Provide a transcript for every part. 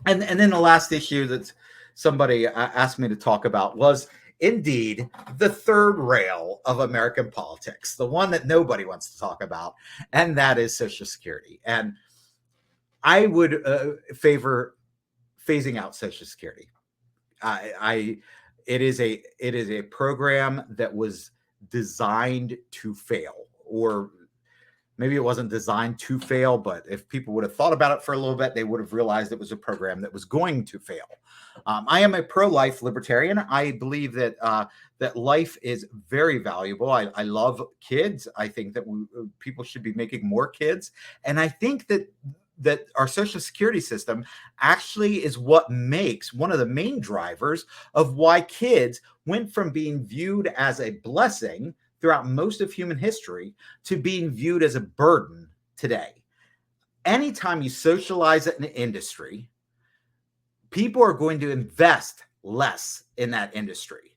And then the last issue that somebody asked me to talk about was indeed the third rail of American politics, the one that nobody wants to talk about, and that is Social Security. And I would favor phasing out Social Security. I it is a program that was designed to fail, or maybe it wasn't designed to fail, but if people would have thought about it for a little bit, they would have realized it was a program that was going to fail. I am a pro-life libertarian. I believe that that life is very valuable. I love kids. I think that people should be making more kids, and I think that our social security system actually is what makes one of the main drivers of why kids went from being viewed as a blessing throughout most of human history to being viewed as a burden today. Anytime you socialize an industry, people are going to invest less in that industry.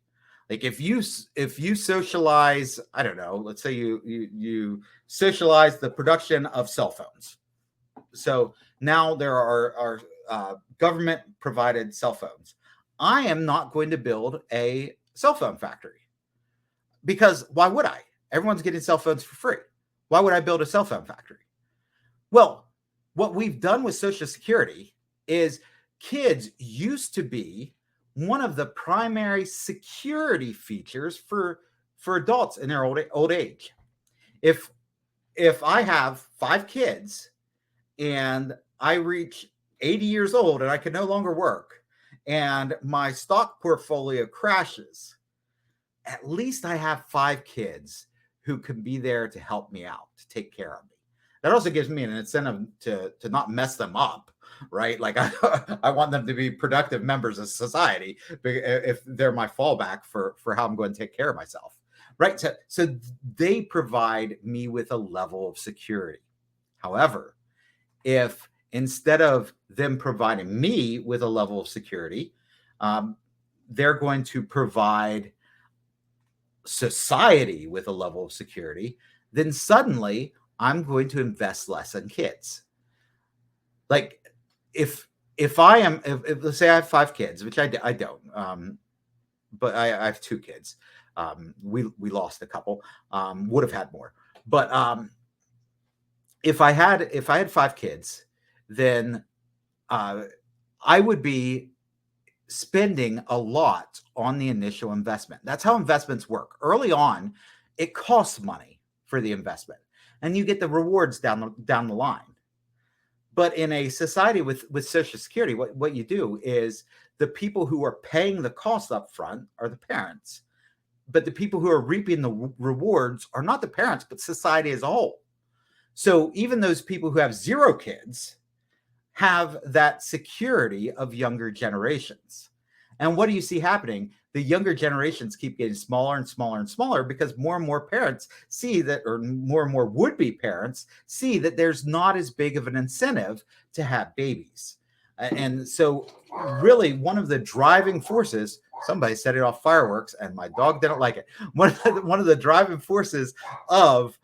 Like if you socialize, I don't know, let's say you socialize the production of cell phones. So now there are government provided cell phones. I am not going to build a cell phone factory, because why would I? Everyone's getting cell phones for free. Why would I build a cell phone factory? Well, what we've done with Social Security is kids used to be one of the primary security features for adults in their old age. If I have 5 kids and I reach 80 years old and I can no longer work and my stock portfolio crashes, at least I have 5 kids who can be there to help me out, to take care of me. That also gives me an incentive to not mess them up, right? Like I want them to be productive members of society if they're my fallback for how I'm going to take care of myself, right? So they provide me with a level of security. However, if instead of them providing me with a level of security, they're going to provide society with a level of security, then suddenly I'm going to invest less in kids. Like if I am, if let's say I have 5 kids, which I don't, but I have 2 kids. We lost a couple. Would have had more, but if I had 5 kids, then I would be spending a lot on the initial investment. That's how investments work. Early on, it costs money for the investment, and you get the rewards down the line. But in a society with Social Security, what you do is the people who are paying the cost up front are the parents, but the people who are reaping the rewards are not the parents, but society as a whole. So even those people who have 0 kids have that security of younger generations. And what do you see happening? The younger generations keep getting smaller and smaller and smaller because more and more parents see that, or more and more would-be parents see that there's not as big of an incentive to have babies. And so really one of the driving forces, somebody set it off fireworks and my dog didn't like it. One of the driving forces of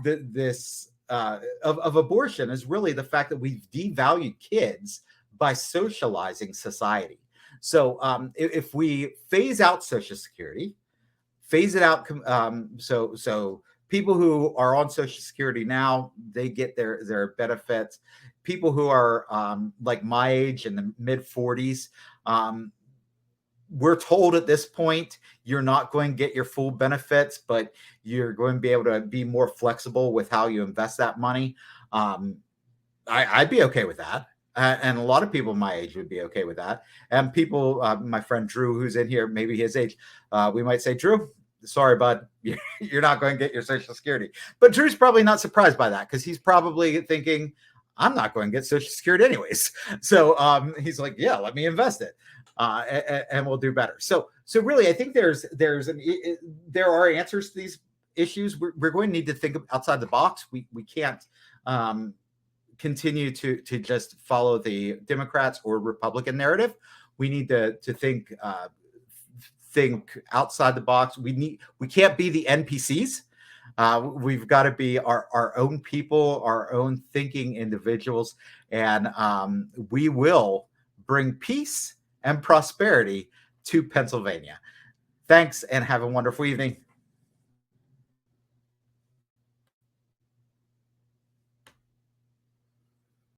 this of abortion is really the fact that we've devalued kids by socializing society. So if we phase out Social Security, phase it out, so people who are on Social Security now, they get their benefits. People who are like my age in the mid 40s, we're told at this point you're not going to get your full benefits, but you're going to be able to be more flexible with how you invest that money. I'd be okay with that. And a lot of people my age would be okay with that. And people, my friend Drew, who's in here, maybe his age, we might say, Drew, sorry, bud, you're not going to get your Social Security. But Drew's probably not surprised by that because he's probably thinking, I'm not going to get Social Security anyways. So he's like, yeah, let me invest it. And we'll do better. So really, I think there are answers to these issues. We're going to need to think outside the box. We can't continue to just follow the Democrats or Republican narrative. We need to think outside the box. We can't be the NPCs. We've got to be our own people, our own thinking individuals. and we will bring peace and prosperity to Pennsylvania. Thanks, and have a wonderful evening.